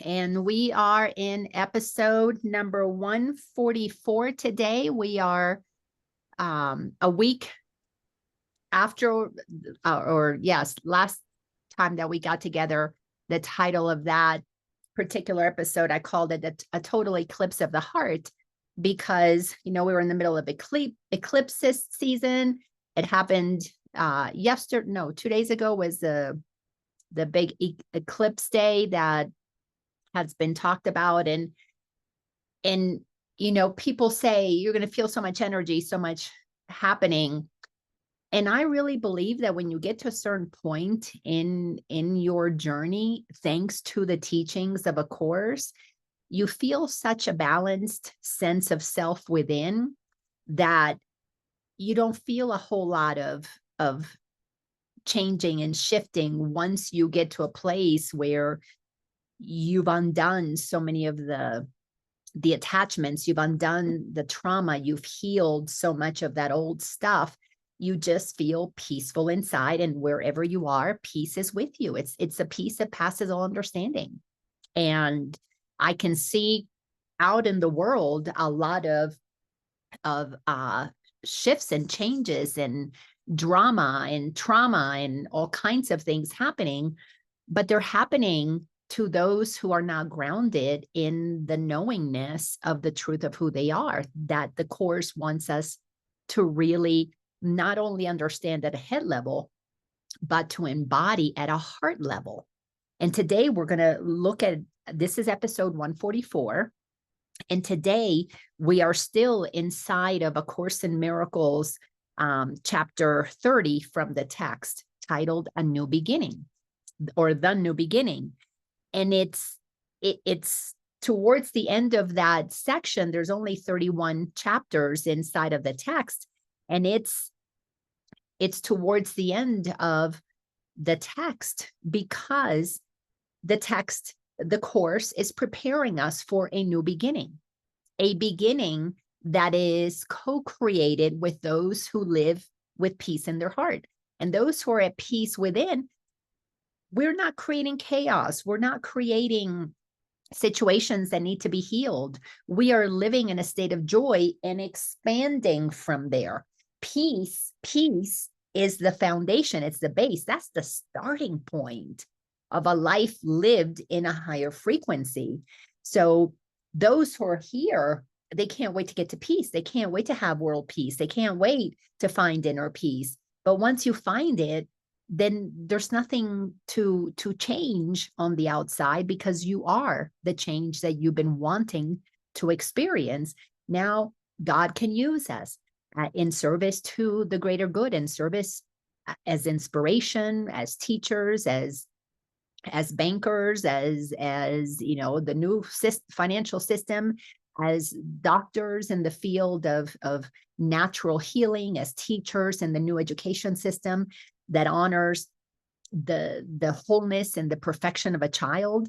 and we are in episode number 144 today. We are a week after, last time that we got together. The title of that particular episode, I called it a total eclipse of the heart, because, we were in the middle of eclipse season. It happened 2 days ago was the big eclipse day that has been talked about. And people say you're going to feel so much energy, so much happening. And I really believe that when you get to a certain point in your journey, thanks to the teachings of a course, you feel such a balanced sense of self within that you don't feel a whole lot of changing and shifting once you get to a place where you've undone so many of the attachments, you've undone the trauma, you've healed so much of that old stuff. You just feel peaceful inside, and wherever you are, peace is with you. It's a peace that passes all understanding. And I can see out in the world a lot of shifts and changes and drama and trauma and all kinds of things happening, but they're happening to those who are not grounded in the knowingness of the truth of who they are, that the Course wants us to really not only understand at a head level, but to embody at a heart level. And today we're going to look at, this is episode 144. And today we are still inside of A Course in Miracles, chapter 30 from the text titled A New Beginning, or The New Beginning. And it's towards the end of that section. There's only 31 chapters inside of the text. And it's towards the end of the text, because the Course is preparing us for a new beginning, a beginning that is co-created with those who live with peace in their heart. And those who are at peace within, we're not creating chaos. We're not creating situations that need to be healed. We are living in a state of joy and expanding from there. Peace is the foundation. It's the base. That's the starting point of a life lived in a higher frequency. So those who are here, they can't wait to get to peace. They can't wait to have world peace. They can't wait to find inner peace. But once you find it, then there's nothing to change on the outside, because you are the change that you've been wanting to experience. Now, God can use us in service to the greater good, in service as inspiration, as teachers, as bankers, as the new financial system, as doctors in the field of natural healing, as teachers in the new education system that honors the wholeness and the perfection of a child.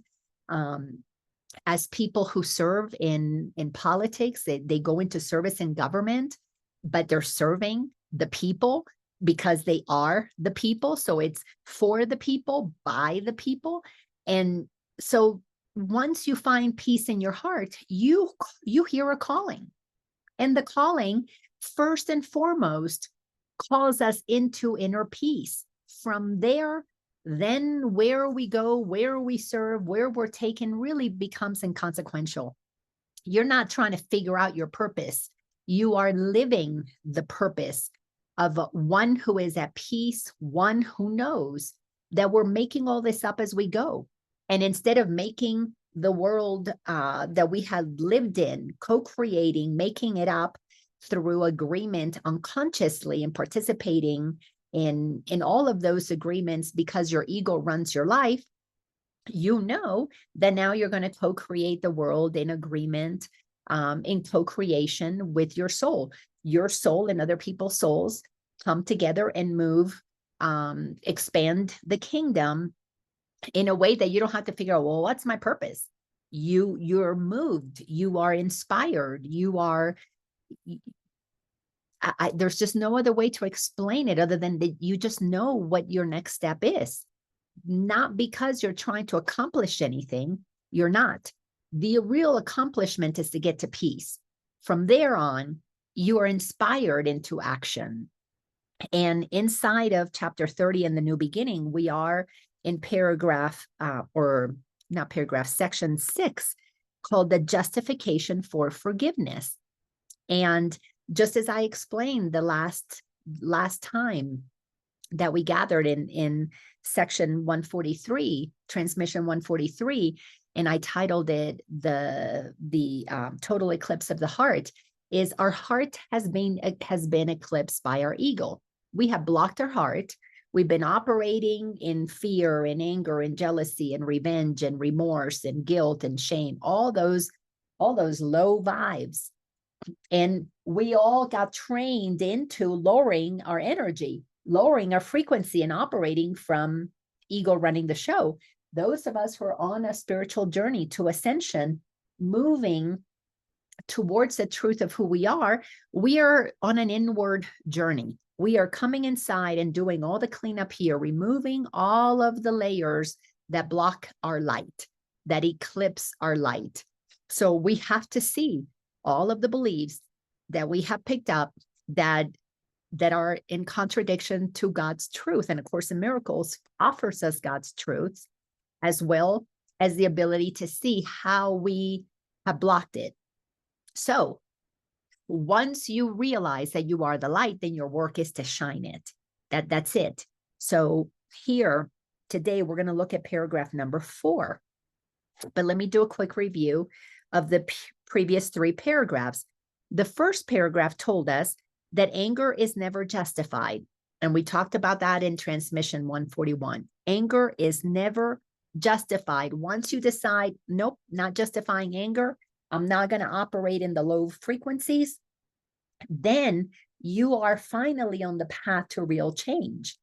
As people who serve in politics, they go into service in government, but they're serving the people because they are the people. So it's for the people, by the people. And so once you find peace in your heart, you hear a calling. And the calling, first and foremost, calls us into inner peace. From there, then where we go, where we serve, where we're taken really becomes inconsequential. You're not trying to figure out your purpose. You are living the purpose of one who is at peace, one who knows that we're making all this up as we go. And instead of making the world that we have lived in, co-creating, making it up through agreement unconsciously, and participating in all of those agreements because your ego runs your life, you know that now you're going to co-create the world in agreement, in co-creation with your soul. Your soul and other people's souls come together and move, expand the kingdom in a way that you don't have to figure out, well, what's my purpose? You're moved, you are inspired, you are, there's just no other way to explain it other than that you just know what your next step is. Not because you're trying to accomplish anything, You're not. The real accomplishment is to get to peace. From there on, you are inspired into action. And inside of chapter 30 in the new beginning, we are in section 6, called the justification for forgiveness. And just as I explained the last time that we gathered in section 143, transmission 143, and I titled it the total eclipse of the heart, is our heart has been eclipsed by our ego. We have blocked our heart. We've been operating in fear and anger and jealousy and revenge and remorse and guilt and shame, all those low vibes. And we all got trained into lowering our energy, lowering our frequency, and operating from ego running the show. Those of us who are on a spiritual journey to ascension, moving towards the truth of who we are on an inward journey. We are coming inside and doing all the cleanup here, removing all of the layers that block our light, that eclipse our light. So we have to see all of the beliefs that we have picked up that are in contradiction to God's truth. And of course, in Miracles offers us God's truths, as well as the ability to see how we have blocked it. So once you realize that you are the light, then your work is to shine it. That's it. So here today, we're going to look at paragraph number 4. But let me do a quick review of the previous 3 paragraphs. The first paragraph told us that anger is never justified. And we talked about that in transmission 141. Anger is never justified. Once you decide, nope, not justifying anger, I'm not going to operate in the low frequencies, then you are finally on the path to real change.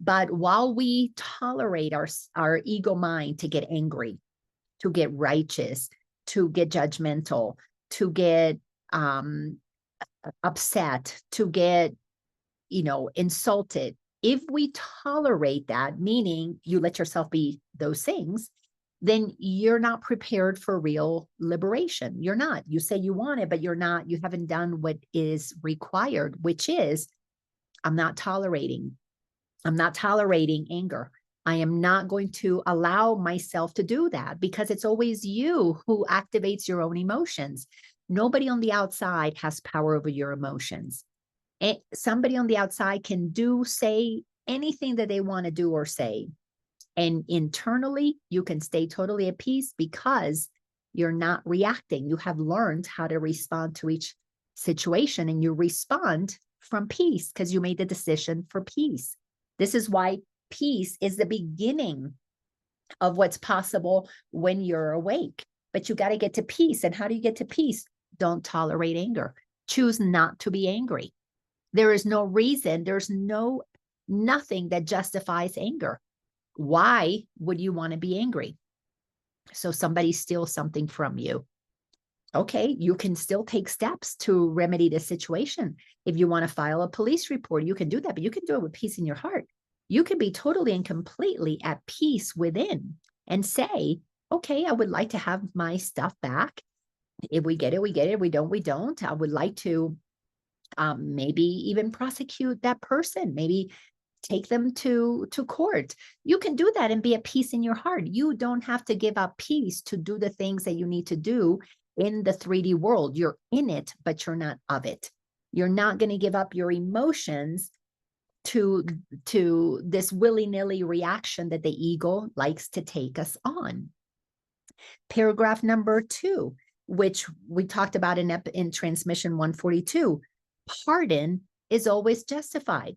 But while we tolerate our ego mind to get angry, to get righteous, to get judgmental, to get upset, to get, insulted, if we tolerate that, meaning you let yourself be those things, then you're not prepared for real liberation. You're not. You say you want it, but you're not. You haven't done what is required, which is, I'm not tolerating anger. I am not going to allow myself to do that, because it's always you who activates your own emotions. Nobody on the outside has power over your emotions. Somebody on the outside can say anything that they want to do or say. And internally, you can stay totally at peace because you're not reacting. You have learned how to respond to each situation, and you respond from peace because you made the decision for peace. This is why peace is the beginning of what's possible when you're awake. But you got to get to peace. And how do you get to peace? Don't tolerate anger. Choose not to be angry. There is no reason. There's nothing that justifies anger. Why would you want to be angry? So somebody steals something from you. Okay, you can still take steps to remedy the situation. If you want to file a police report, you can do that, but you can do it with peace in your heart. You can be totally and completely at peace within and say, okay, I would like to have my stuff back. If we get it, we get it. We don't, we don't. I would like to maybe even prosecute that person, maybe take them to court. You can do that and be at peace in your heart. You don't have to give up peace to do the things that you need to do in the 3D world. You're in it, but you're not of it. You're not going to give up your emotions to this willy-nilly reaction that the ego likes to take us on. Paragraph number 2, which we talked about in transmission 142, pardon is always justified.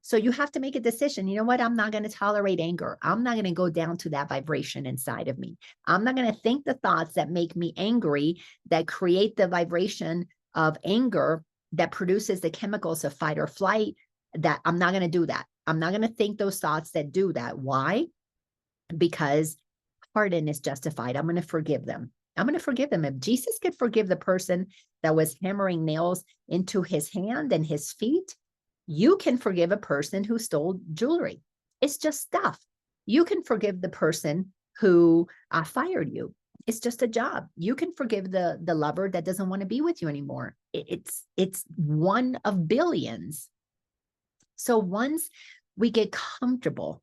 So you have to make a decision. You know what? I'm not going to tolerate anger. I'm not going to go down to that vibration inside of me. I'm not going to think the thoughts that make me angry, that create the vibration of anger, that produces the chemicals of fight or flight. That I'm not going to do that. I'm not going to think those thoughts that do that. Why? Because pardon is justified. I'm going to forgive them. I'm going to forgive them. If Jesus could forgive the person that was hammering nails into his hand and his feet, you can forgive a person who stole jewelry. It's just stuff. You can forgive the person who fired you. It's just a job. You can forgive the lover that doesn't want to be with you anymore. It's one of billions. So once we get comfortable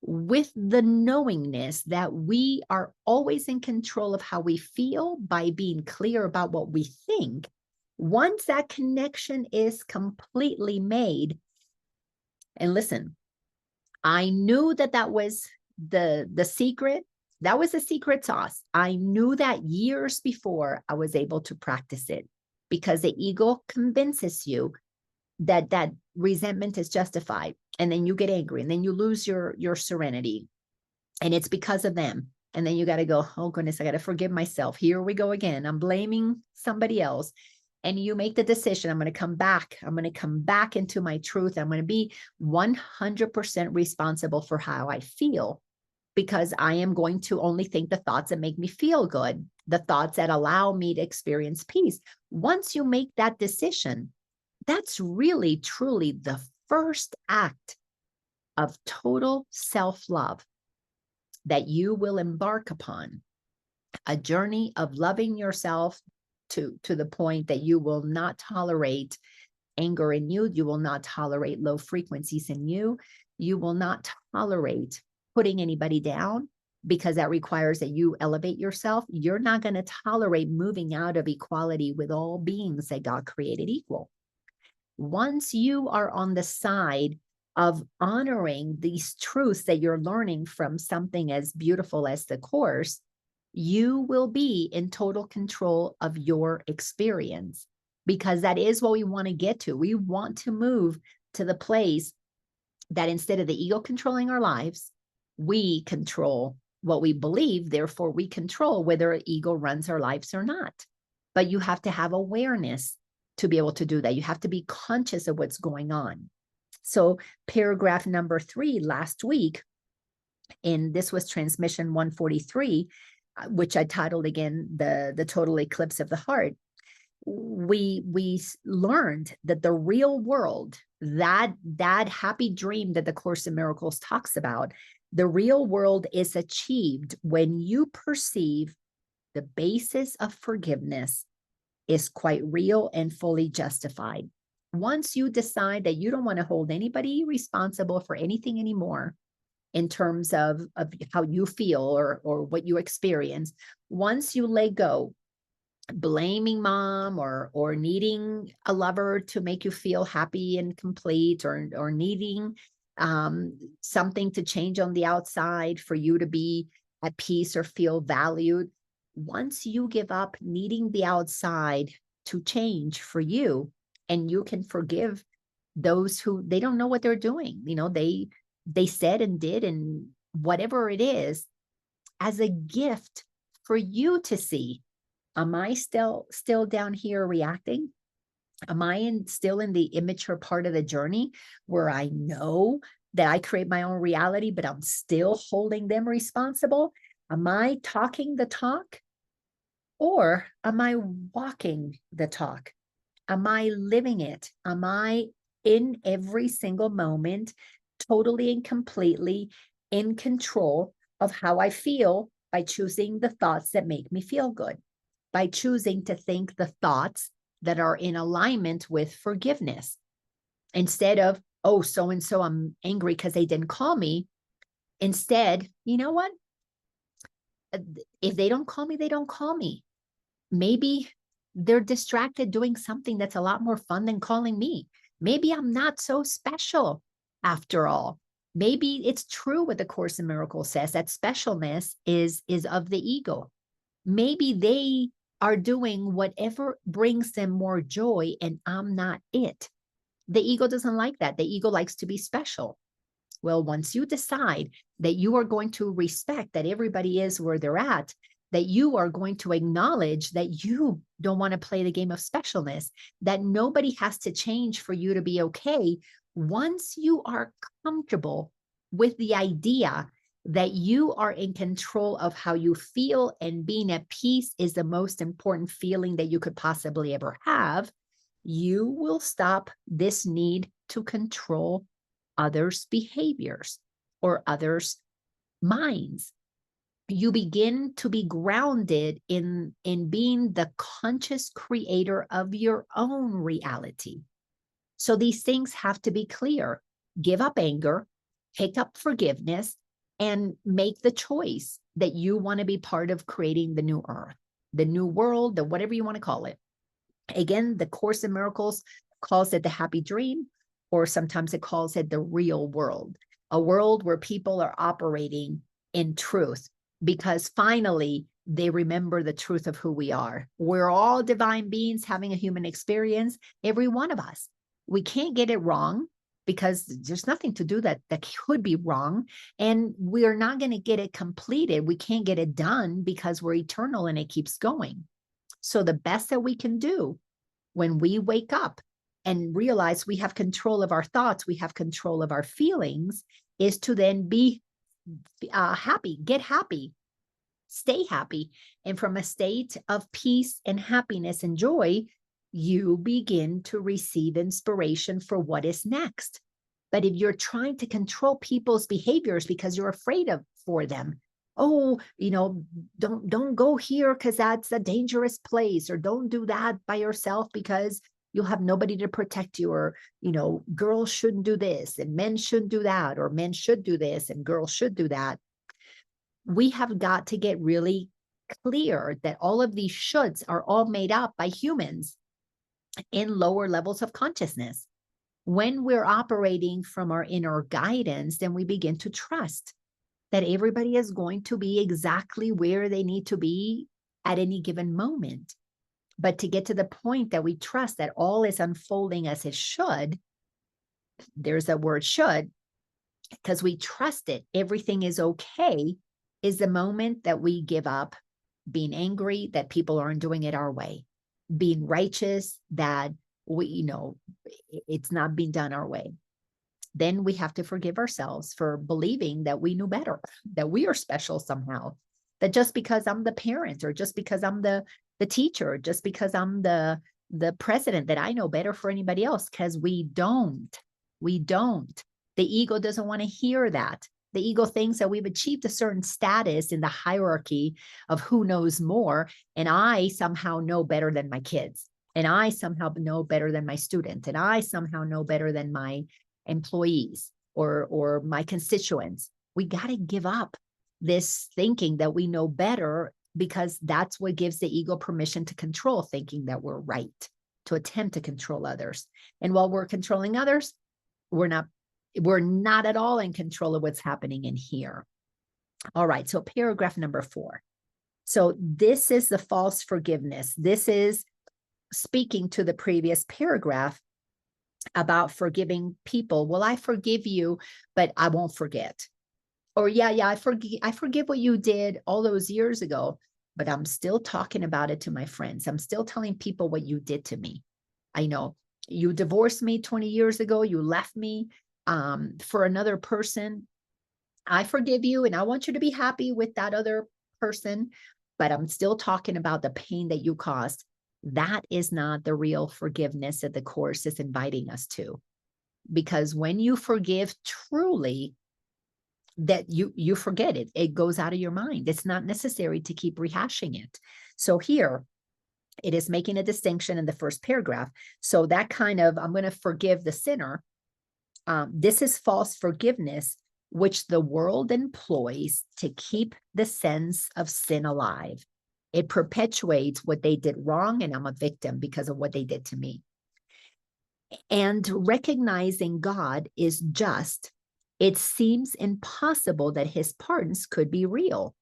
with the knowingness that we are always in control of how we feel by being clear about what we think, once that connection is completely made, and listen, I knew that was the secret. That was the secret sauce. I knew that years before I was able to practice it, because the ego convinces you that resentment is justified, and then you get angry, and then you lose your serenity, and it's because of them. And then you got to go, oh goodness, I got to forgive myself. Here we go again. I'm blaming somebody else. And you make the decision, I'm going to come back. I'm going to come back into my truth. I'm going to be 100% responsible for how I feel, because I am going to only think the thoughts that make me feel good, the thoughts that allow me to experience peace. Once you make that decision, that's really, truly the first act of total self-love that you will embark upon, a journey of loving yourself to the point that you will not tolerate anger in you. You will not tolerate low frequencies in you. You will not tolerate putting anybody down, because that requires that you elevate yourself. You're not going to tolerate moving out of equality with all beings that God created equal. Once you are on the side of honoring these truths that you're learning from something as beautiful as the Course, you will be in total control of your experience, because that is what we want to get to. We want to move to the place that instead of the ego controlling our lives, we control what we believe. Therefore, we control whether ego runs our lives or not. But you have to have awareness to be able to do that. You have to be conscious of what's going on. So paragraph number 3 last week, and this was transmission 143, which I titled again, the total eclipse of the heart. We learned that the real world, that happy dream that the Course in Miracles talks about, the real world is achieved when you perceive the basis of forgiveness is quite real and fully justified. Once you decide that you don't want to hold anybody responsible for anything anymore in terms of how you feel or what you experience, once you let go, blaming mom or needing a lover to make you feel happy and complete, or needing something to change on the outside for you to be at peace or feel valued, once you give up needing the outside to change for you, and you can forgive those who they don't know what they're doing, they said and did and whatever it is, as a gift for you to see, am I still down here reacting? Am I still in the immature part of the journey where I know that I create my own reality, but I'm still holding them responsible? Am I talking the talk, or am I walking the talk? Am I living it? Am I in every single moment, totally and completely in control of how I feel by choosing the thoughts that make me feel good, by choosing to think the thoughts that are in alignment with forgiveness, instead of, oh, so-and-so, I'm angry because they didn't call me. Instead, you know what? If they don't call me, they don't call me. Maybe they're distracted doing something that's a lot more fun than calling me. Maybe I'm not so special after all. Maybe it's true what the Course in Miracles says, that specialness is of the ego. Maybe they are doing whatever brings them more joy, and I'm not it. The ego doesn't like that. The ego likes to be special. Well, once you decide that you are going to respect that everybody is where they're at, that you are going to acknowledge that you don't want to play the game of specialness, that nobody has to change for you to be okay. Once you are comfortable with the idea that you are in control of how you feel, and being at peace is the most important feeling that you could possibly ever have, you will stop this need to control others' behaviors or others' minds. you begin to be grounded in being the conscious creator of your own reality. So these things have to be clear. Give up anger, pick up forgiveness, and make the choice that you want to be part of creating the new earth, the new world, the whatever you want to call it. Again, the Course in Miracles calls it the happy dream, or sometimes it calls it the real world, a world where people are operating in truth, because finally they remember the truth of who we are. We're all divine beings having a human experience, every one of us. We can't get it wrong, because there's nothing to do that could be wrong. And we're not going to get it completed. We can't get it done because we're eternal and it keeps going. So the best that we can do when we wake up and realize we have control of our thoughts, we have control of our feelings, is to then be happy, get happy, stay happy. And from a state of peace and happiness and joy, you begin to receive inspiration for what is next. But if you're trying to control people's behaviors because you're afraid of for them, oh, don't go here because that's a dangerous place, or don't do that by yourself because you'll have nobody to protect you, or, girls shouldn't do this and men shouldn't do that, or men should do this and girls should do that. We have got to get really clear that all of these shoulds are all made up by humans in lower levels of consciousness. When we're operating from our inner guidance, then we begin to trust that everybody is going to be exactly where they need to be at any given moment. But to get to the point that we trust that all is unfolding as it should, there's that word should, because we trust it, everything is okay, is the moment that we give up being angry that people aren't doing it our way, being righteous that it's not being done our way. Then we have to forgive ourselves for believing that we knew better, that we are special somehow, that just because I'm the parent, or just because I'm the teacher, just because I'm the president, that I know better for anybody else, because we don't. The ego doesn't want to hear that. The ego thinks that we've achieved a certain status in the hierarchy of who knows more, and I somehow know better than my kids, and I somehow know better than my students, and I somehow know better than my employees or my constituents. We got to give up this thinking that we know better, because that's what gives the ego permission to control, thinking that we're right, to attempt to control others. And while we're controlling others, we're not at all in control of what's happening in here. All right, so paragraph number 4. So this is the false forgiveness. This is speaking to the previous paragraph about forgiving people. Well, I forgive you, but I won't forget. Or I forgive what you did all those years ago, but I'm still talking about it to my friends. I'm still telling people what you did to me. I know you divorced me 20 years ago. You left me for another person. I forgive you, and I want you to be happy with that other person, but I'm still talking about the pain that you caused. That is not the real forgiveness that the Course is inviting us to. Because when you forgive truly, that you forget it. It goes out of your mind. It's not necessary to keep rehashing it. So here, it is making a distinction in the first paragraph. So that kind of, I'm going to forgive the sinner. This is false forgiveness, which the world employs to keep the sense of sin alive. It perpetuates what they did wrong, and I'm a victim because of what they did to me. And recognizing God is just, it seems impossible that his pardons could be real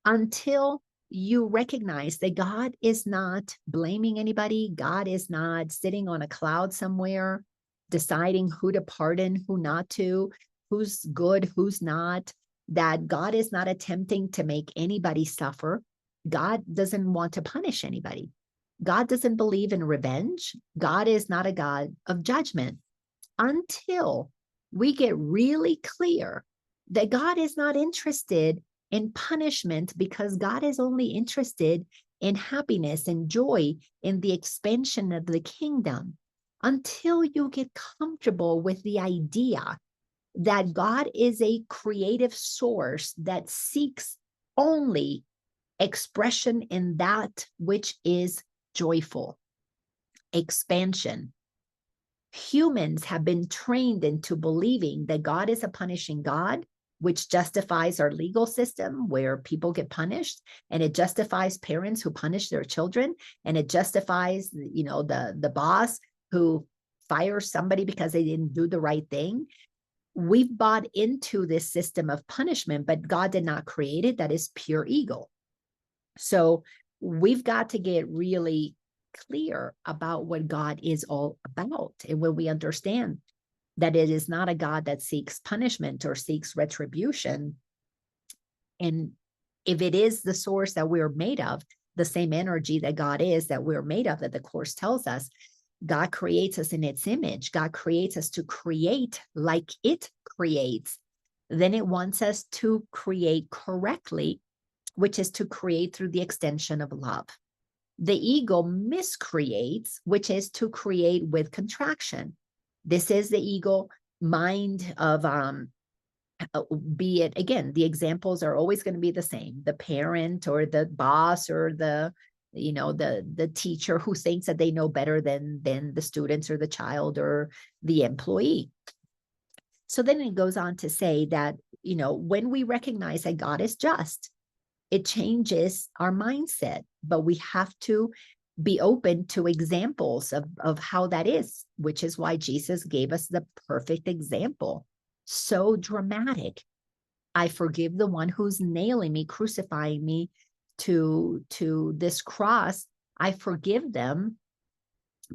until you recognize that God is not blaming anybody. God is not sitting on a cloud somewhere deciding who to pardon, who not to, who's good, who's not, that God is not attempting to make anybody suffer. God doesn't want to punish anybody. God doesn't believe in revenge. God is not a God of judgment. Until we get really clear that God is not interested in punishment, because God is only interested in happiness and joy, in the expansion of the kingdom. Until you get comfortable with the idea that God is a creative source that seeks only expression in that which is joyful, expansion. Humans have been trained into believing that God is a punishing God, which justifies our legal system where people get punished, and it justifies parents who punish their children, and it justifies, the boss who fires somebody because they didn't do the right thing. We've bought into this system of punishment, but God did not create it. That is pure ego. So we've got to get really clear about what God is all about. And when we understand that it is not a God that seeks punishment or seeks retribution, and if it is the source that we're made of, the same energy that God is that we're made of, that the Course tells us, God creates us in its image. God creates us to create like it creates. Then it wants us to create correctly, which is to create through the extension of love. The ego miscreates, which is to create with contraction. This is the ego mind of, be it, again, the examples are always going to be the same. The parent or the boss or the teacher who thinks that they know better than the students or the child or the employee. So then it goes on to say that, when we recognize that God is just, it changes our mindset, but we have to be open to examples of how that is, which is why Jesus gave us the perfect example. So dramatic. I forgive the one who's nailing me, crucifying me to this cross. I forgive them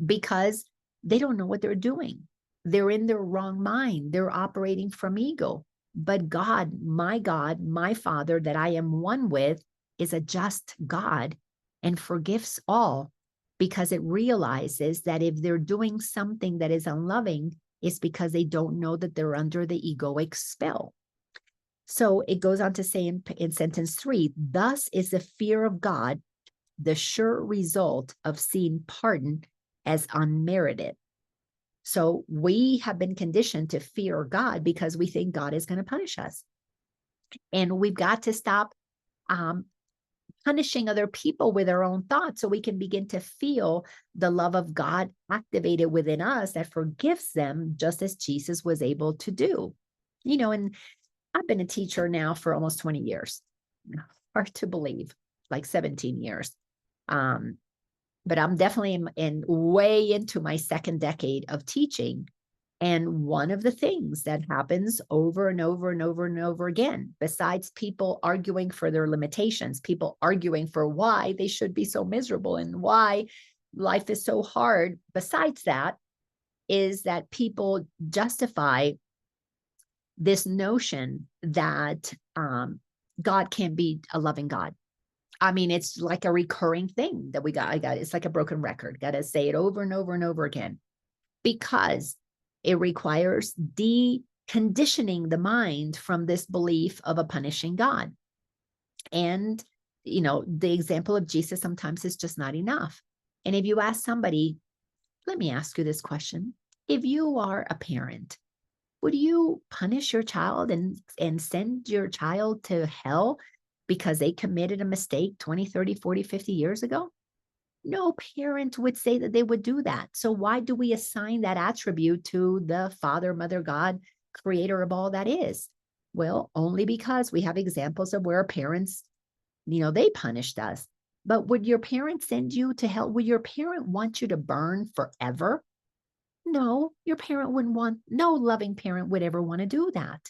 because they don't know what they're doing. They're in their wrong mind. They're operating from ego. But God, my Father that I am one with, is a just God and forgives all, because it realizes that if they're doing something that is unloving, it's because they don't know that they're under the egoic spell. So it goes on to say in sentence 3, thus is the fear of God the sure result of seeing pardon as unmerited. So we have been conditioned to fear God because we think God is going to punish us. And we've got to stop punishing other people with our own thoughts so we can begin to feel the love of God activated within us that forgives them, just as Jesus was able to do. And I've been a teacher now for almost 20 years. Hard to believe, like 17 years. But I'm definitely way into my second decade of teaching. And one of the things that happens over and over and over and over again, besides people arguing for their limitations, people arguing for why they should be so miserable and why life is so hard, besides that, is that people justify this notion that God can't be a loving God. I mean, it's like a recurring thing that it's like a broken record. Got to say it over and over and over again, because it requires deconditioning the mind from this belief of a punishing God. And, the example of Jesus sometimes is just not enough. And if you ask somebody, let me ask you this question. If you are a parent, would you punish your child and send your child to hell because they committed a mistake 20, 30, 40, 50 years ago? No parent would say that they would do that. So why do we assign that attribute to the Father, Mother, God, creator of all that is? Well, only because we have examples of where our parents, they punished us. But would your parent send you to hell? Would your parent want you to burn forever? No, your parent wouldn't want, no loving parent would ever want to do that.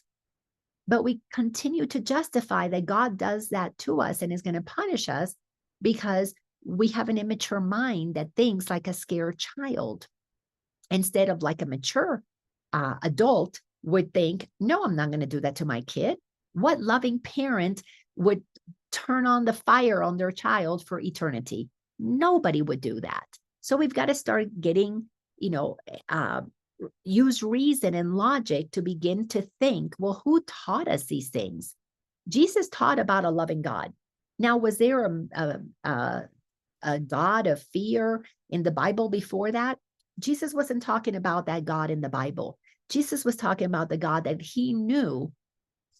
But we continue to justify that God does that to us and is going to punish us because we have an immature mind that thinks like a scared child, instead of like a mature adult would think, no, I'm not going to do that to my kid. What loving parent would turn on the fire on their child for eternity? Nobody would do that. So we've got to start getting, use reason and logic to begin to think, well, who taught us these things? Jesus taught about a loving God. Now, was there a God of fear in the Bible before that? Jesus wasn't talking about that God in the Bible. Jesus was talking about the God that he knew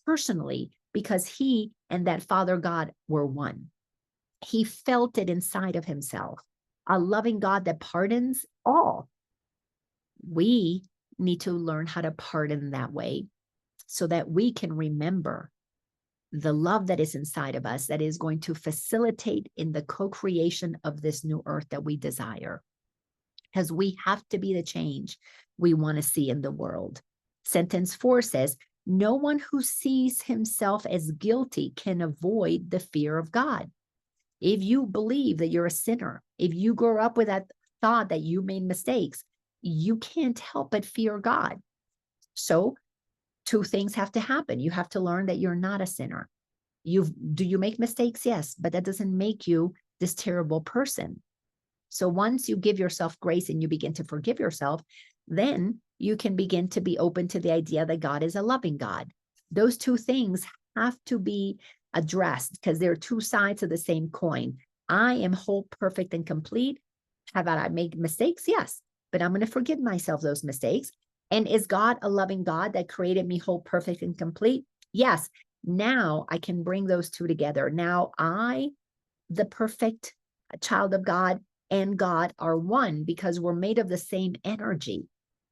personally, because he and that Father God were one. He felt it inside of himself, a loving God that pardons all. We need to learn how to pardon that way so that we can remember the love that is inside of us that is going to facilitate in the co-creation of this new earth that we desire. Because we have to be the change we want to see in the world. Sentence 4 says, no one who sees himself as guilty can avoid the fear of God. If you believe that you're a sinner, if you grow up with that thought that you made mistakes, you can't help but fear God. So 2 things have to happen. You have to learn that you're not a sinner. Do you make mistakes? Yes, but that doesn't make you this terrible person. So once you give yourself grace and you begin to forgive yourself, then you can begin to be open to the idea that God is a loving God. Those 2 things have to be addressed because they're 2 sides of the same coin. I am whole, perfect, and complete. Have I made mistakes? Yes, but I'm going to forgive myself those mistakes. And is God a loving God that created me whole, perfect, and complete? Yes. Now I can bring those 2 together. Now I, the perfect child of God, and God are one because we're made of the same energy.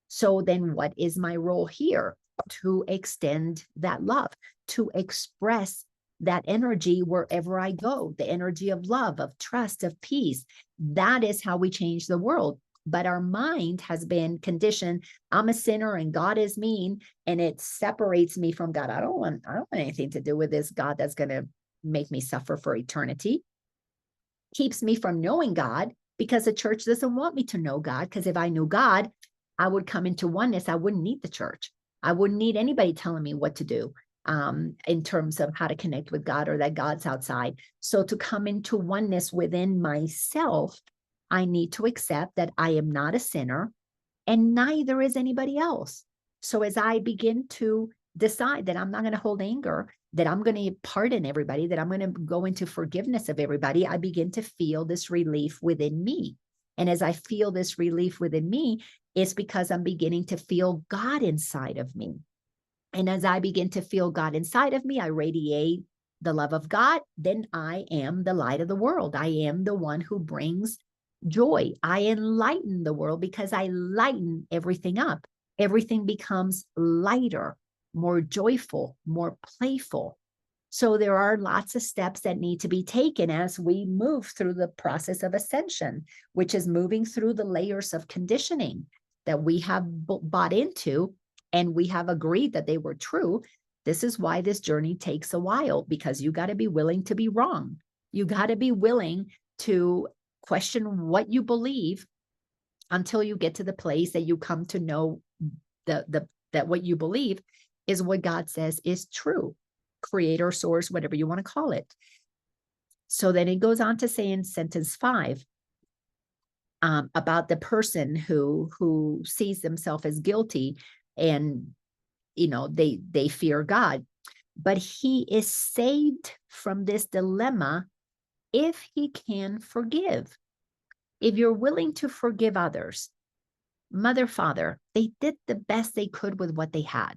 So then what is my role here? To extend that love, to express that energy wherever I go, the energy of love, of trust, of peace. That is how we change the world. But our mind has been conditioned. I'm a sinner and God is mean, and it separates me from God. I don't want anything to do with this God that's going to make me suffer for eternity. Keeps me from knowing God because the church doesn't want me to know God. Because if I knew God, I would come into oneness. I wouldn't need the church. I wouldn't need anybody telling me what to do in terms of how to connect with God or that God's outside. So to come into oneness within myself, I need to accept that I am not a sinner and neither is anybody else. So as I begin to decide that I'm not going to hold anger, that I'm going to pardon everybody, that I'm going to go into forgiveness of everybody, I begin to feel this relief within me. And as I feel this relief within me, it's because I'm beginning to feel God inside of me. And as I begin to feel God inside of me, I radiate the love of God. Then I am the light of the world. I am the one who brings joy. I enlighten the world because I lighten everything up. Everything becomes lighter, more joyful, more playful. So there are lots of steps that need to be taken as we move through the process of ascension, which is moving through the layers of conditioning that we have bought into and we have agreed that they were true. This is why this journey takes a while, because you got to be willing to be wrong. You got to be willing to question what you believe until you get to the place that you come to know that what you believe is what God says is true, creator, source, whatever you want to call it. So then it goes on to say in sentence 5 about the person who sees themselves as guilty and they fear God, but he is saved from this dilemma if he can forgive. If you're willing to forgive others, mother, father, they did the best they could with what they had.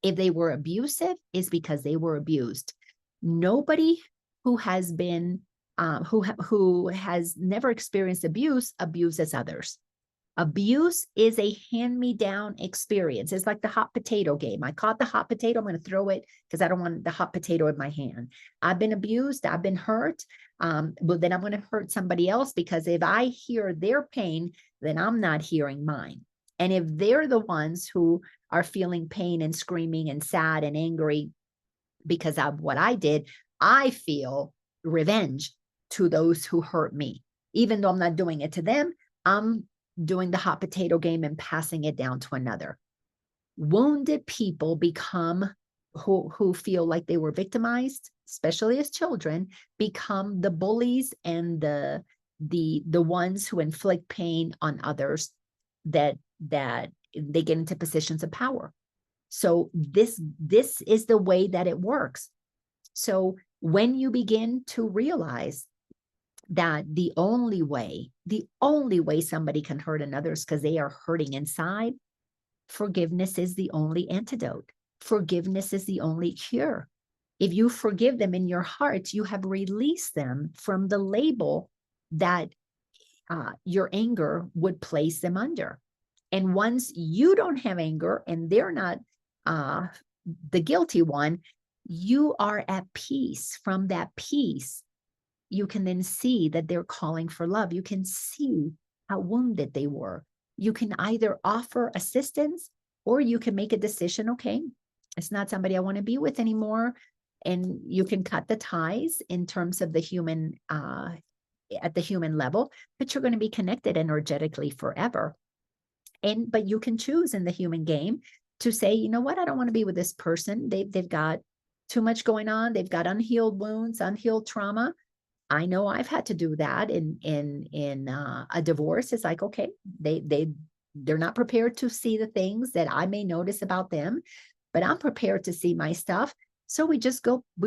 If they were abusive, it's because they were abused. Nobody who has been, who has never experienced abuse, abuses others. Abuse is a hand-me-down experience. It's like the hot potato game. I caught the hot potato. I'm going to throw it because I don't want the hot potato in my hand. I've been abused. I've been hurt. But then I'm going to hurt somebody else because if I hear their pain, then I'm not hearing mine. And if they're the ones who are feeling pain and screaming and sad and angry because of what I did, I feel revenge to those who hurt me. Even though I'm not doing it to them, I'm doing the hot potato game and passing it down to another. Wounded people become who feel like they were victimized, especially as children, become the bullies and the ones who inflict pain on others that they get into positions of power. So this is the way that it works. So when you begin to realize that the only way somebody can hurt another is because they are hurting inside, Forgiveness is the only antidote. Forgiveness is the only cure. If you forgive them in your heart, you have released them from the label that your anger would place them under. And once you don't have anger and they're not the guilty one, you are at peace. From that peace, you can then see that they're calling for love. You can see how wounded they were. You can either offer assistance or you can make a decision, okay, it's not somebody I want to be with anymore. And you can cut the ties in terms of the human, at the human level, but you're going to be connected energetically forever. But you can choose in the human game to say, you know what, I don't want to be with this person. They've got too much going on. They've got unhealed wounds, unhealed trauma. I know I've had to do that in a divorce. It's like, okay, they're not prepared to see the things that I may notice about them, but I'm prepared to see my stuff. So we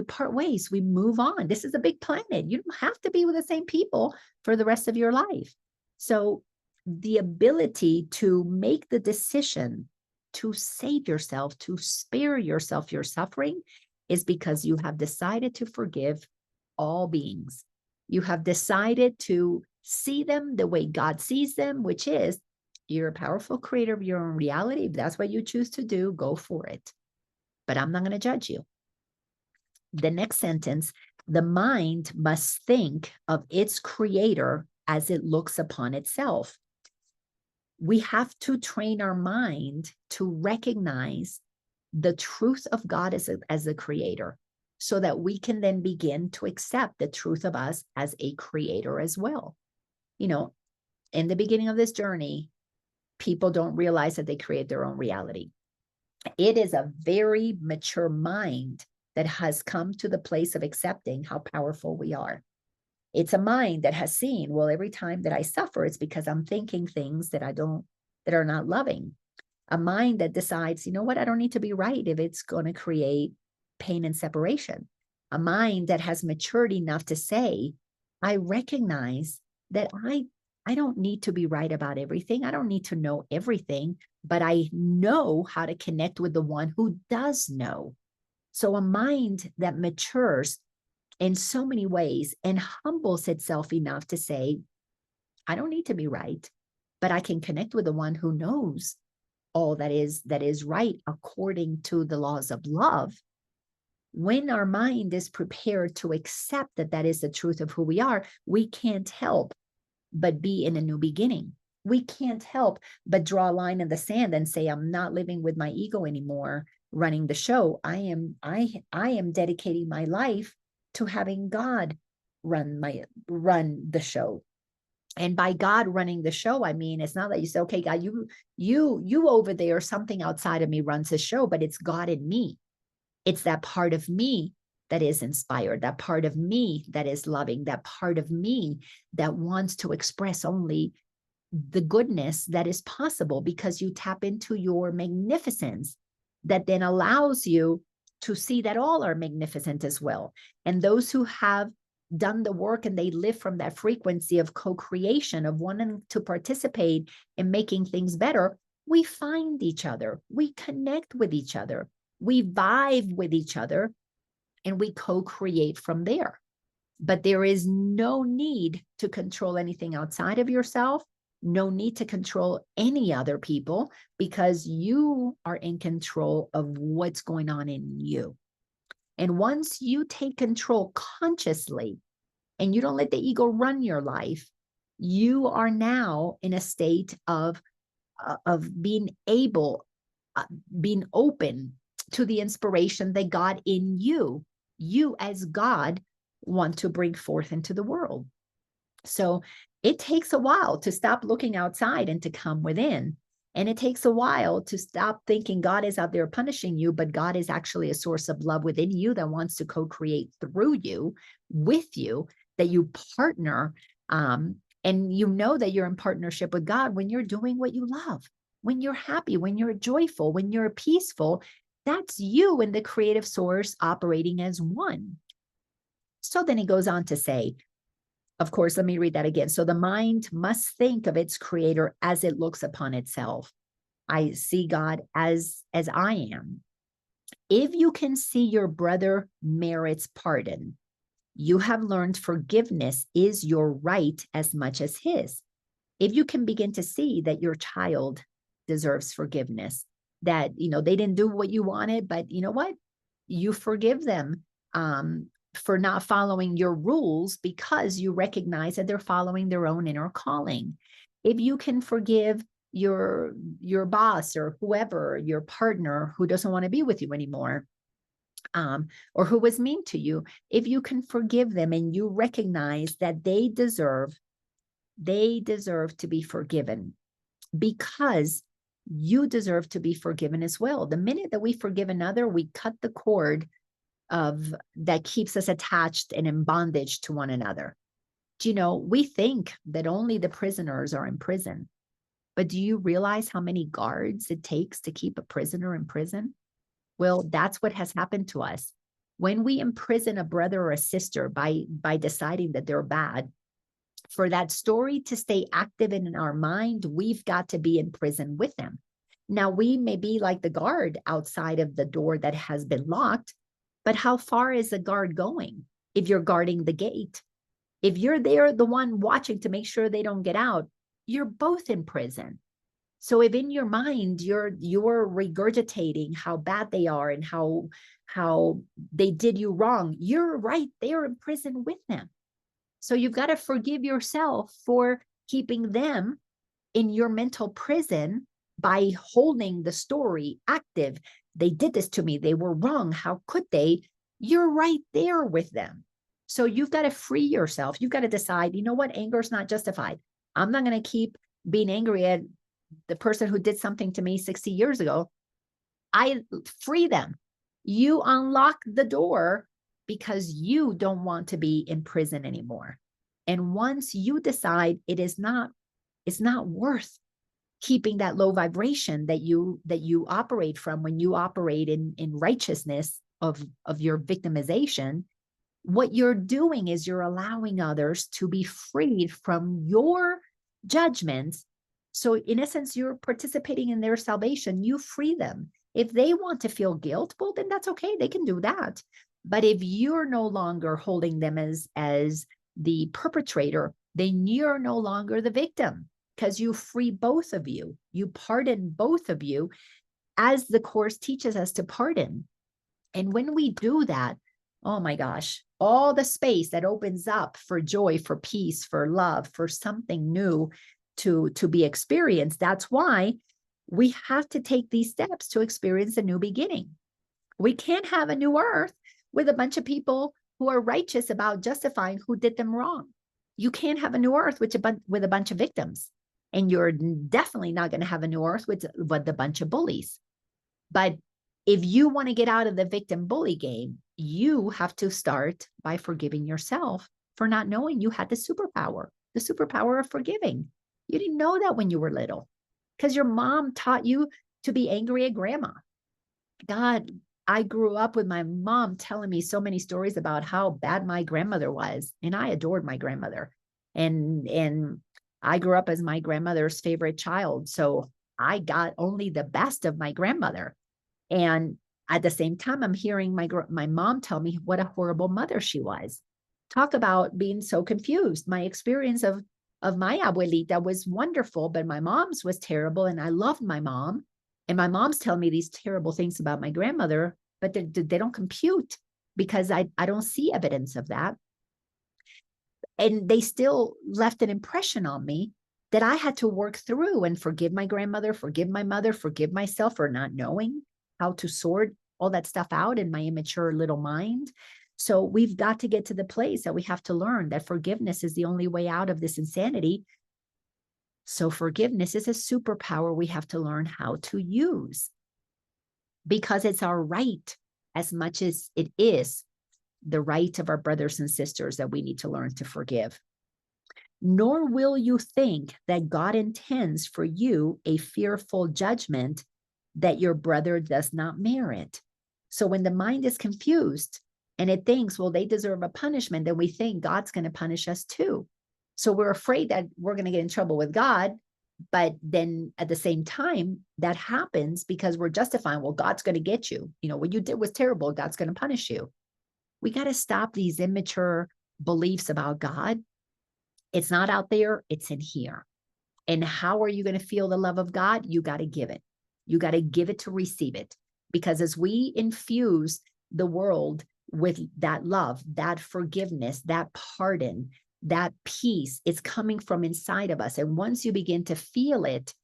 part ways, we move on. This is a big planet. You don't have to be with the same people for the rest of your life. So the ability to make the decision to save yourself, to spare yourself your suffering, is because you have decided to forgive all beings. You have decided to see them the way God sees them, which is you're a powerful creator of your own reality. If that's what you choose to do, go for it. But I'm not going to judge you. The next sentence, the mind must think of its creator as it looks upon itself. We have to train our mind to recognize the truth of God as a creator, so that we can then begin to accept the truth of us as a creator as well. You know, in the beginning of this journey, people don't realize that they create their own reality. It is a very mature mind that has come to the place of accepting how powerful we are. It's a mind that has seen, well, every time that I suffer, it's because I'm thinking things that are not loving. A mind that decides, you know what, I don't need to be right if it's going to create pain and separation. A mind that has matured enough to say, I recognize that I don't need to be right about everything. I don't need to know everything, but I know how to connect with the one who does know. So a mind that matures in so many ways and humbles itself enough to say, I don't need to be right, but I can connect with the one who knows all that is right according to the laws of love. When our mind is prepared to accept that that is the truth of who we are, we can't help but be in a new beginning. We can't help but draw a line in the sand and say, I'm not living with my ego anymore, running the show. I am dedicating my life to having God run the show. And by God running the show, I mean, it's not that you say, okay, God, you over there, something outside of me runs the show, but it's God in me. It's that part of me that is inspired, that part of me that is loving, that part of me that wants to express only the goodness that is possible, because you tap into your magnificence that then allows you to see that all are magnificent as well. And those who have done the work and they live from that frequency of co-creation, of wanting to participate in making things better, we find each other, we connect with each other, we vibe with each other, and we co-create from there. But there is no need to control anything outside of yourself, no need to control any other people, because you are in control of what's going on in you. And once you take control consciously and you don't let the ego run your life, you are now in a state of being able, being open to the inspiration that God in you as God want to bring forth into the world. So it takes a while to stop looking outside and to come within. And it takes a while to stop thinking God is out there punishing you, but God is actually a source of love within you that wants to co-create through you, with you, that you partner. And you know that you're in partnership with God when you're doing what you love, when you're happy, when you're joyful, when you're peaceful. That's you and the creative source operating as one. So then he goes on to say, of course, let me read that again. So the mind must think of its creator as it looks upon itself. I see God as I am. If you can see your brother merits pardon, you have learned forgiveness is your right as much as his. If you can begin to see that your child deserves forgiveness, that, they didn't do what you wanted, but you know what? You forgive them for not following your rules because you recognize that they're following their own inner calling. If you can forgive your boss or whoever, your partner who doesn't want to be with you anymore, or who was mean to you, if you can forgive them and you recognize that they deserve to be forgiven, because you deserve to be forgiven as well. The minute that we forgive another, we cut the cord of that keeps us attached and in bondage to one another. Do you know, we think that only the prisoners are in prison, but do you realize how many guards it takes to keep a prisoner in prison? Well, that's what has happened to us. When we imprison a brother or a sister by deciding that they're bad, for that story to stay active in our mind, we've got to be in prison with them. Now, we may be like the guard outside of the door that has been locked, but how far is the guard going if you're guarding the gate? If you're there, the one watching to make sure they don't get out, you're both in prison. So if in your mind you're regurgitating how bad they are and how they did you wrong, you're right there in prison with them. So you've got to forgive yourself for keeping them in your mental prison by holding the story active. They did this to me. They were wrong. How could they? You're right there with them. So you've got to free yourself. You've got to decide, you know what? Anger is not justified. I'm not going to keep being angry at the person who did something to me 60 years ago. I free them. You unlock the door because you don't want to be in prison anymore. And once you decide it's not worth keeping that low vibration that you operate from when you operate in righteousness of your victimization, what you're doing is you're allowing others to be freed from your judgments. So in essence, you're participating in their salvation. You free them. If they want to feel guilt, well, then that's okay. They can do that. But if you're no longer holding them as the perpetrator, then you're no longer the victim, because you free both of you. You pardon both of you, as the Course teaches us to pardon. And when we do that, oh my gosh, all the space that opens up for joy, for peace, for love, for something new to be experienced. That's why we have to take these steps to experience a new beginning. We can't have a new earth with a bunch of people who are righteous about justifying who did them wrong. You can't have a new earth with a bunch of victims. And you're definitely not going to have a new earth with a bunch of bullies. But if you want to get out of the victim bully game, you have to start by forgiving yourself for not knowing you had the superpower of forgiving. You didn't know that when you were little because your mom taught you to be angry at grandma. God, I grew up with my mom telling me so many stories about how bad my grandmother was. And I adored my grandmother. And I grew up as my grandmother's favorite child. So I got only the best of my grandmother. And at the same time, I'm hearing my mom tell me what a horrible mother she was. Talk about being so confused. My experience of my abuelita was wonderful, but my mom's was terrible. And I loved my mom. And my mom's telling me these terrible things about my grandmother, but they don't compute because I don't see evidence of that. And they still left an impression on me that I had to work through and forgive my grandmother, forgive my mother, forgive myself for not knowing how to sort all that stuff out in my immature little mind. So we've got to get to the place that we have to learn that forgiveness is the only way out of this insanity. So forgiveness is a superpower we have to learn how to use, because it's our right as much as it is the right of our brothers and sisters that we need to learn to forgive. Nor will you think that God intends for you a fearful judgment that your brother does not merit. So when the mind is confused and it thinks, well, they deserve a punishment, then we think God's going to punish us too. So we're afraid that we're going to get in trouble with God But then at the same time, that happens because we're justifying, well, God's going to get you. You know, what you did was terrible. God's going to punish you. We got to stop these immature beliefs about God. It's not out there, it's in here. And how are you going to feel the love of God? You got to give it. You got to give it to receive it. Because as we infuse the world with that love, that forgiveness, that pardon, that peace, it's coming from inside of us. And once you begin to feel it,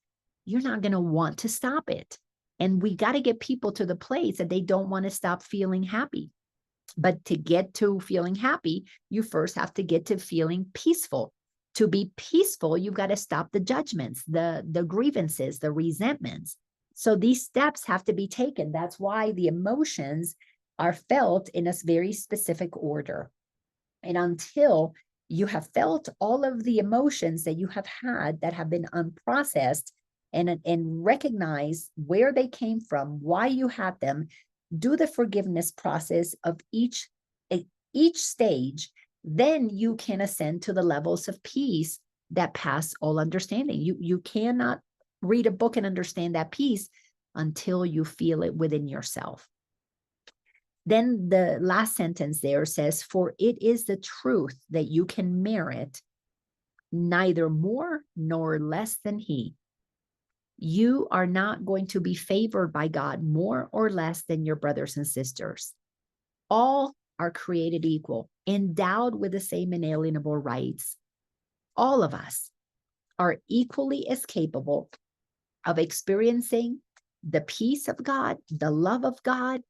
you're not going to want to stop it. And we got to get people to the place that they don't want to stop feeling happy. But to get to feeling happy, you first have to get to feeling peaceful. To be peaceful, you've got to stop the judgments, the grievances, the resentments. So these steps have to be taken. That's why the emotions are felt in a very specific order. And until you have felt all of the emotions that you have had that have been unprocessed and recognize where they came from, why you had them, do the forgiveness process of each stage, then you can ascend to the levels of peace that pass all understanding. You cannot read a book and understand that peace until you feel it within yourself. Then the last sentence there says, for it is the truth that you can merit neither more nor less than he. You are not going to be favored by God more or less than your brothers and sisters. All are created equal, endowed with the same inalienable rights. All of us are equally as capable of experiencing the peace of God, the love of God,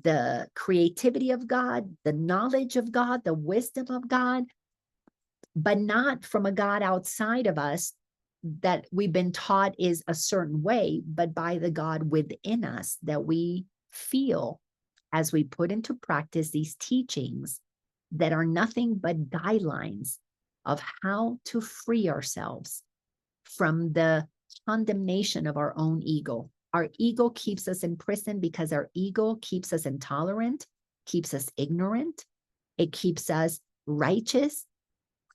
the creativity of God, the knowledge of God, the wisdom of God, but not from a God outside of us that we've been taught is a certain way, but by the God within us that we feel as we put into practice these teachings that are nothing but guidelines of how to free ourselves from the condemnation of our own ego. Our ego keeps us in prison because our ego keeps us intolerant, keeps us ignorant, it keeps us righteous.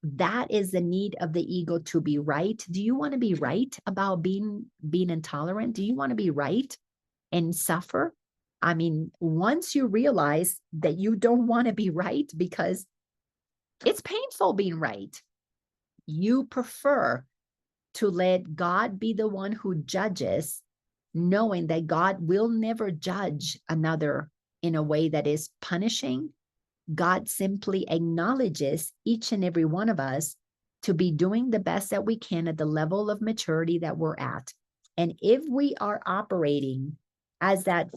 That is the need of the ego, to be right. Do you want to be right about being intolerant? Do you want to be right and suffer? I mean, once you realize that you don't want to be right because it's painful being right, you prefer to let God be the one who judges, knowing that God will never judge another in a way that is punishing. God simply acknowledges each and every one of us to be doing the best that we can at the level of maturity that we're at. And if we are operating as that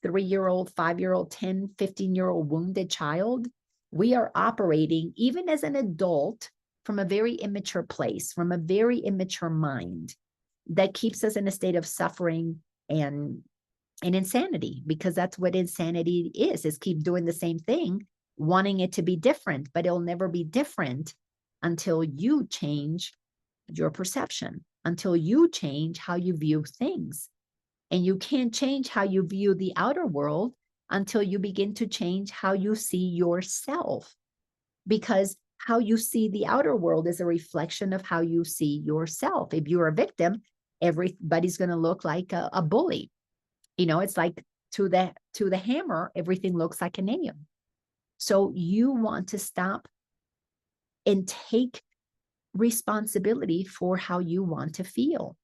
3-year-old, 5-year-old, 10, 15-year-old wounded child, we are operating even as an adult from a very immature place, from a very immature mind that keeps us in a state of suffering and insanity, because that's what insanity is keep doing the same thing, wanting it to be different, but it'll never be different until you change your perception, until you change how you view things. And you can't change how you view the outer world until you begin to change how you see yourself, because how you see the outer world is a reflection of how you see yourself. If you're a victim, everybody's going to look like a bully. You know, it's like to the hammer, everything looks like a nail. So you want to stop and take responsibility for how you want to feel.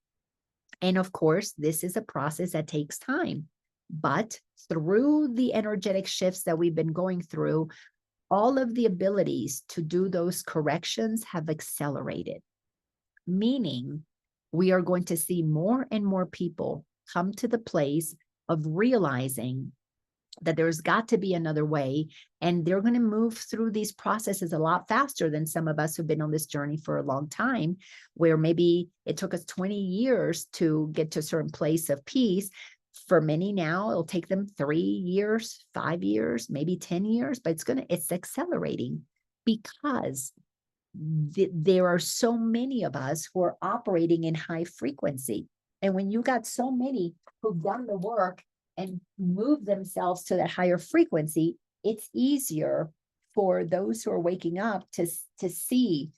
And of course, this is a process that takes time. But through the energetic shifts that we've been going through, all of the abilities to do those corrections have accelerated, meaning we are going to see more and more people come to the place of realizing that there's got to be another way, and they're going to move through these processes a lot faster than some of us who've been on this journey for a long time, where maybe it took us 20 years to get to a certain place of peace. For many now, it'll take them 3 years, 5 years, maybe 10 years, but it's accelerating because there are so many of us who are operating in high frequency. And when you got so many who've done the work and move themselves to that higher frequency, it's easier for those who are waking up to see,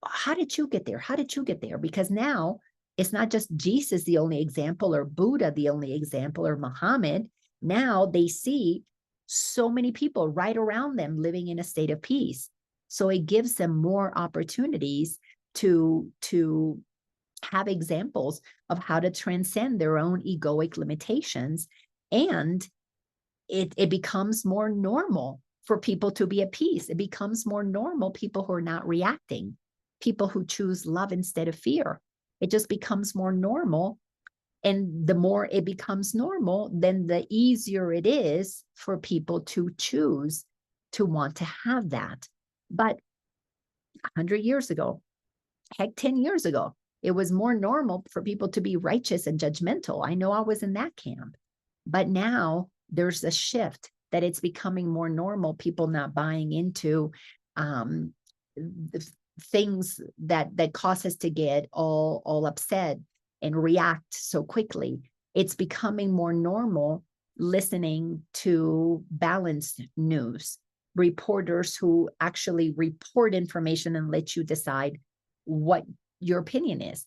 how did you get there? How did you get there? Because now It's not just Jesus the only example, or Buddha the only example, or Muhammad. Now they see so many people right around them living in a state of peace. So it gives them more opportunities to have examples of how to transcend their own egoic limitations. And it becomes more normal for people to be at peace. It becomes more normal, people who are not reacting, people who choose love instead of fear. It just becomes more normal. And the more it becomes normal, then the easier it is for people to choose to want to have that. But 100 years ago, heck, 10 years ago, it was more normal for people to be righteous and judgmental. I know I was in that camp. But now there's a shift that it's becoming more normal, people not buying into things that cause us to get all upset and react so quickly. It's becoming more normal listening to balanced news, reporters who actually report information and let you decide what your opinion is,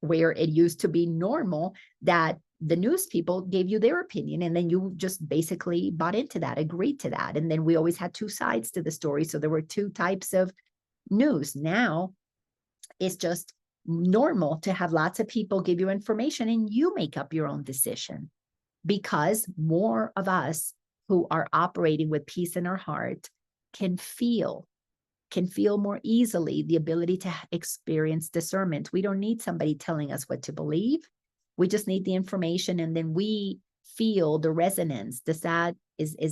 where it used to be normal that the news people gave you their opinion and then you just basically bought into that, agreed to that. And then we always had two sides to the story. So there were two types of news. Now it's just normal to have lots of people give you information and you make up your own decision, because more of us who are operating with peace in our heart can feel more easily the ability to experience discernment. We don't need somebody telling us what to believe. We just need the information, and then we feel the resonance. Is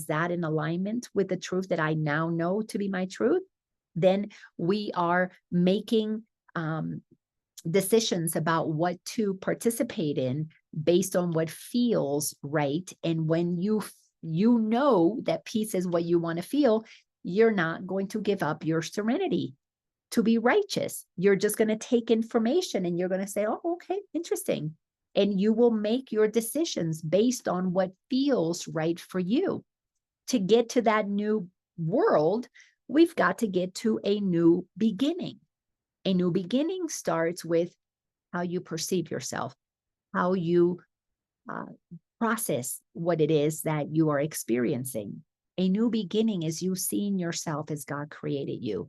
that in alignment with the truth that I now know to be my truth? Then we are making decisions about what to participate in based on what feels right. And when you know that peace is what you want to feel, you're not going to give up your serenity to be righteous. You're just going to take information and you're going to say, oh, okay, interesting. And you will make your decisions based on what feels right for you. To get to that new world, we've got to get to a new beginning. A new beginning starts with how you perceive yourself, how you process what it is that you are experiencing. A new beginning is you seeing yourself as God created you.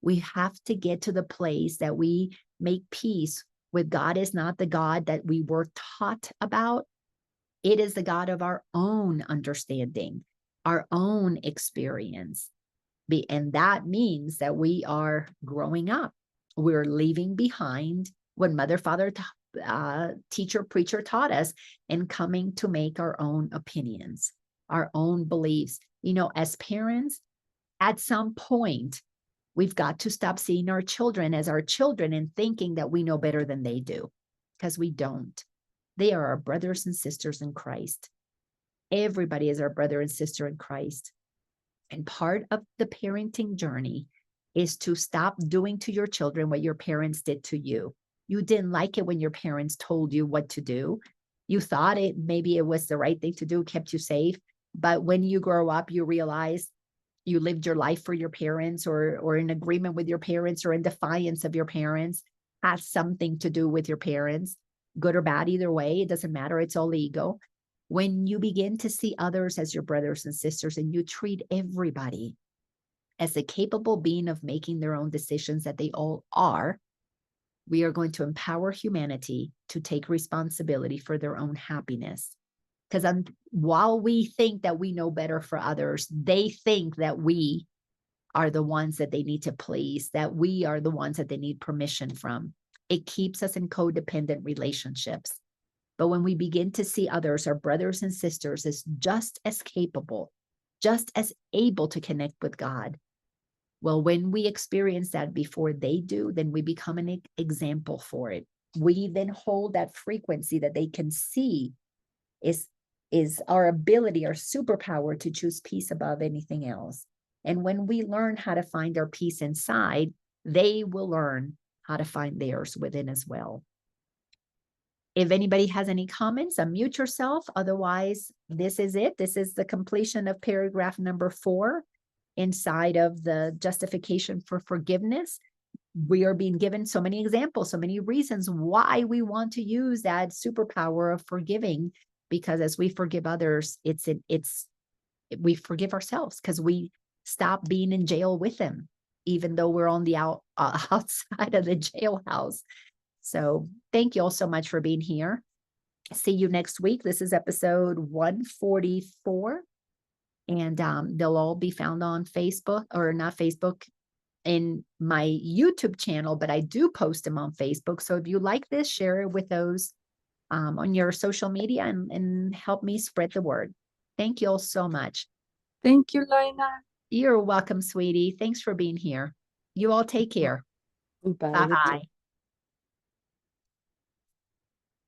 We have to get to the place that we make peace with God is not the God that we were taught about. It is the God of our own understanding, our own experience. And that means that we are growing up. We're leaving behind what mother, father, teacher, preacher taught us and coming to make our own opinions, our own beliefs. You know, as parents, at some point, we've got to stop seeing our children as our children and thinking that we know better than they do, because we don't. They are our brothers and sisters in Christ. Everybody is our brother and sister in Christ. And part of the parenting journey is to stop doing to your children what your parents did to you. You didn't like it when your parents told you what to do. You thought maybe it was the right thing to do, kept you safe. But when you grow up, you realize you lived your life for your parents, or in agreement with your parents, or in defiance of your parents, has something to do with your parents, good or bad, either way, it doesn't matter. It's all ego. When you begin to see others as your brothers and sisters, and you treat everybody as a capable being of making their own decisions that they all are, we are going to empower humanity to take responsibility for their own happiness. Because while we think that we know better for others, they think that we are the ones that they need to please, that we are the ones that they need permission from. It keeps us in codependent relationships. But when we begin to see others, our brothers and sisters, as just as capable, just as able to connect with God, well, when we experience that before they do, then we become an example for it. We then hold that frequency that they can see is our ability, our superpower to choose peace above anything else. And when we learn how to find our peace inside, they will learn how to find theirs within as well. If anybody has any comments, unmute yourself. Otherwise, this is it. This is the completion of paragraph number 4 inside of the justification for forgiveness. we are being given so many examples, so many reasons why we want to use that superpower of forgiving, because as we forgive others, we forgive ourselves because we stop being in jail with them, even though we're on the outside of the jailhouse. So thank you all so much for being here. See you next week. This is episode 144. And they'll all be found on Facebook, or not Facebook, in my YouTube channel, but I do post them on Facebook. So if you like this, share it with those on your social media and help me spread the word. Thank you all so much. Thank you, Laina. You're welcome, sweetie. Thanks for being here. You all take care. Bye. Bye-bye.